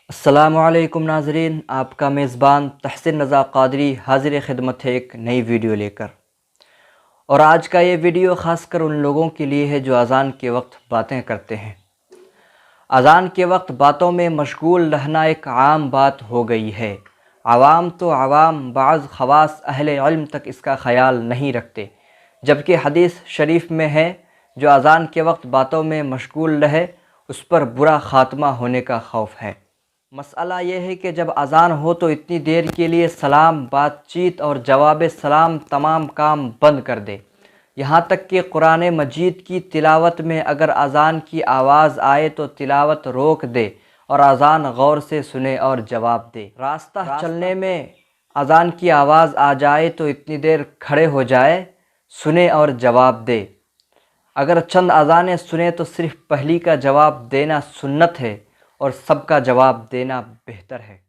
السلام علیکم ناظرین، آپ کا میزبان تحسین رضا قادری حاضر خدمت ہے ایک نئی ویڈیو لے کر۔ اور آج کا یہ ویڈیو خاص کر ان لوگوں کے لیے ہے جو اذان کے وقت باتیں کرتے ہیں۔ اذان کے وقت باتوں میں مشغول رہنا ایک عام بات ہو گئی ہے۔ عوام تو عوام، بعض خواص اہل علم تک اس کا خیال نہیں رکھتے، جبکہ حدیث شریف میں ہے جو اذان کے وقت باتوں میں مشغول رہے اس پر برا خاتمہ ہونے کا خوف ہے۔ مسئلہ یہ ہے کہ جب اذان ہو تو اتنی دیر کے لیے سلام، بات چیت اور جواب سلام تمام کام بند کر دے۔ یہاں تک کہ قرآن مجید کی تلاوت میں اگر اذان کی آواز آئے تو تلاوت روک دے اور اذان غور سے سنے اور جواب دے۔ راستہ چلنے میں اذان کی آواز آ جائے تو اتنی دیر کھڑے ہو جائے، سنے اور جواب دے۔ اگر چند اذانیں سنے تو صرف پہلی کا جواب دینا سنت ہے اور سب کا جواب دینا بہتر ہے۔